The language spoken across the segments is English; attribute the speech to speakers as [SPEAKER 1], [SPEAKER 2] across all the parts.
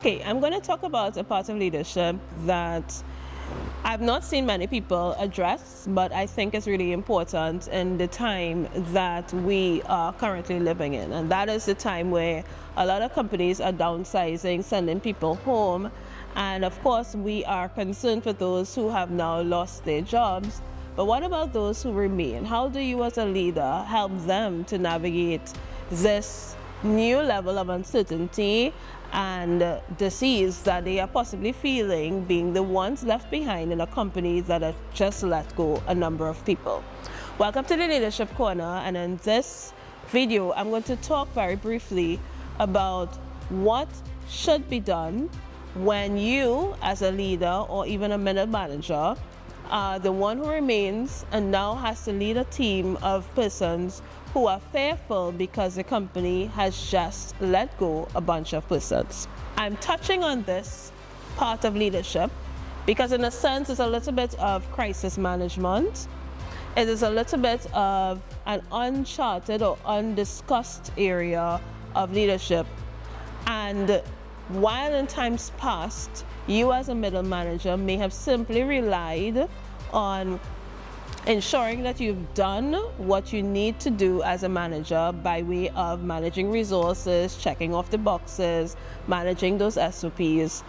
[SPEAKER 1] Okay, I'm going to talk about a part of leadership that I've not seen many people address, but I think it's really important in the time that we are currently living in. And that is the time where a lot of companies are downsizing, sending people home. And of course, we are concerned for those who have now lost their jobs. But what about those who remain? How do you as a leader help them to navigate this new level of uncertainty and disease that they are possibly feeling, being the ones left behind in a company that have just let go a number of people? Welcome to the Leadership Corner, and in this video I'm going to talk very briefly about what should be done when you as a leader or even a middle manager are the one who remains and now has to lead a team of persons who are fearful because the company has just let go a bunch of persons. I'm touching on this part of leadership because in a sense it's a little bit of crisis management. It is a little bit of an uncharted or undiscussed area of leadership. And while in times past, you as a middle manager may have simply relied on ensuring that you've done what you need to do as a manager by way of managing resources, checking off the boxes, managing those SOPs.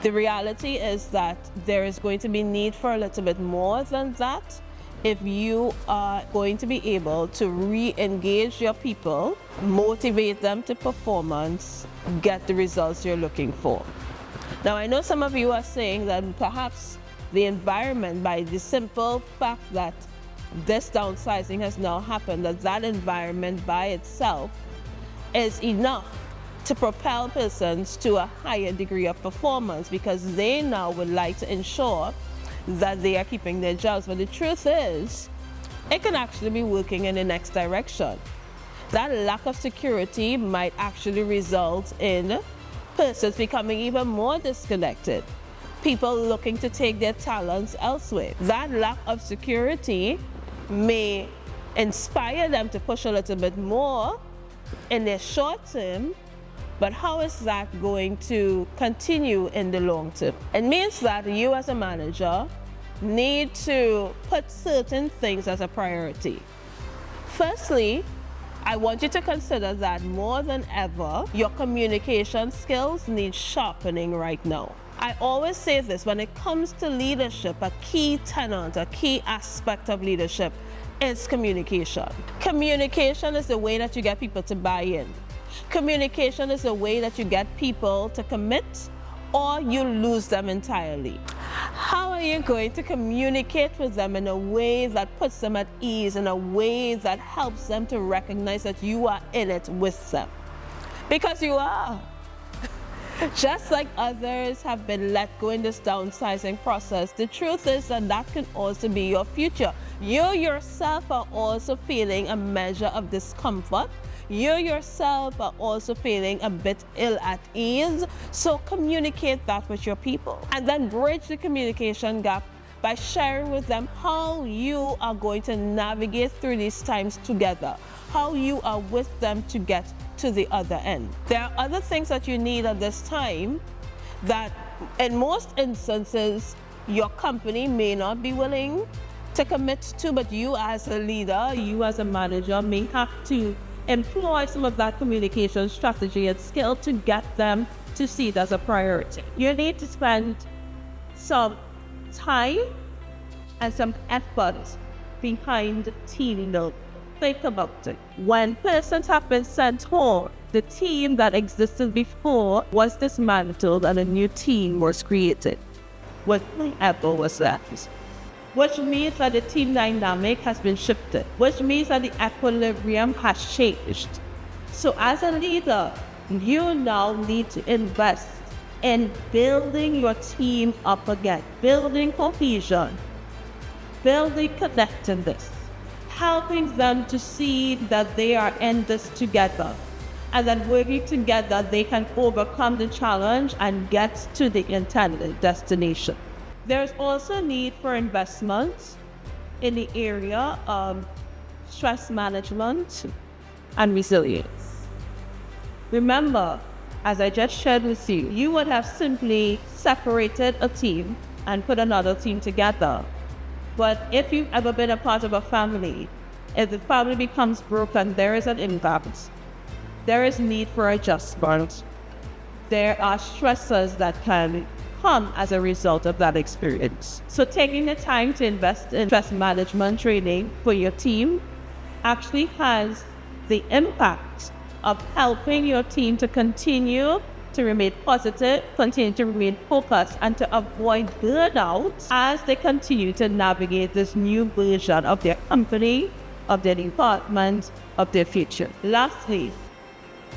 [SPEAKER 1] The reality is that there is going to be need for a little bit more than that if you are going to be able to re-engage your people, motivate them to performance, get the results you're looking for. Now, I know some of you are saying that perhaps the environment, by the simple fact that this downsizing has now happened, that environment by itself is enough to propel persons to a higher degree of performance because they now would like to ensure that they are keeping their jobs. But the truth is, it can actually be working in the next direction. That lack of security might actually result in persons becoming even more disconnected, people looking to take their talents elsewhere. That lack of security may inspire them to push a little bit more in their short term, but how is that going to continue in the long term? It means that you as a manager need to put certain things as a priority. Firstly, I want you to consider that more than ever, your communication skills need sharpening right now. I always say this, when it comes to leadership, a key tenet, a key aspect of leadership is communication. Communication is the way that you get people to buy in. Communication is the way that you get people to commit or you lose them entirely. How are you going to communicate with them in a way that puts them at ease, in a way that helps them to recognize that you are in it with them? Because you are. Just like others have been let go in this downsizing process, the truth is that can also be your future. You yourself are also feeling a measure of discomfort. You yourself are also feeling a bit ill at ease. So communicate that with your people and then bridge the communication gap by sharing with them how you are going to navigate through these times together, how you are with them to get to the other end. There are other things that you need at this time that in most instances your company may not be willing to commit to, but you as a leader, you as a manager may have to employ some of that communication strategy and skill to get them to see it as a priority. You need to spend some time and some effort behind team building. Think about it. When persons have been sent home, the team that existed before was dismantled and a new team was created. Whatever was that? Which means that the team dynamic has been shifted, which means that the equilibrium has changed. So as a leader, you now need to invest in building your team up again, building cohesion, building connectedness, helping them to see that they are in this together, and then working together they can overcome the challenge and get to the intended destination. There's also need for investment in the area of stress management and resilience. Remember, as I just shared with you, you would have simply separated a team and put another team together. But if you've ever been a part of a family, if the family becomes broken, there is an impact. There is need for adjustment. There are stressors that can come as a result of that experience. So taking the time to invest in stress management training for your team actually has the impact of helping your team to continue to remain positive, continue to remain focused, and to avoid burnout as they continue to navigate this new version of their company, of their department, of their future. Lastly,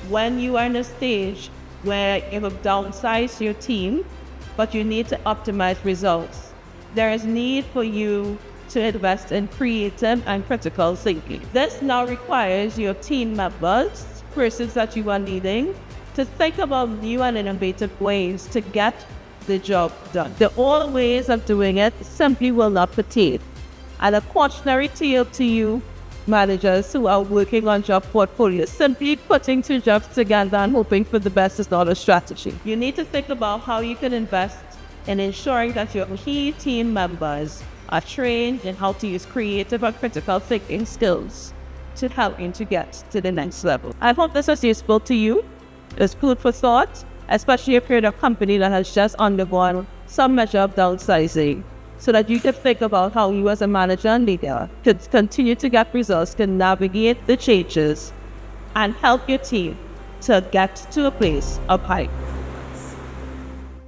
[SPEAKER 1] when you are in a stage where you have downsized your team, but you need to optimize results, there is need for you to invest in creative and critical thinking. This now requires your team members, persons that you are leading, to think about new and innovative ways to get the job done. The old ways of doing it simply will not pertain. And a cautionary tale to you, managers who are working on job portfolios, simply putting two jobs together and hoping for the best is not a strategy. You need to think about how you can invest in ensuring that your key team members are trained in how to use creative and critical thinking skills to help you to get to the next level. I hope this was useful to you. It's food for thought, especially if you're in a company that has just undergone some measure of downsizing, so that you can think about how you as a manager and leader could continue to get results, can navigate the changes, and help your team to get to a place of height.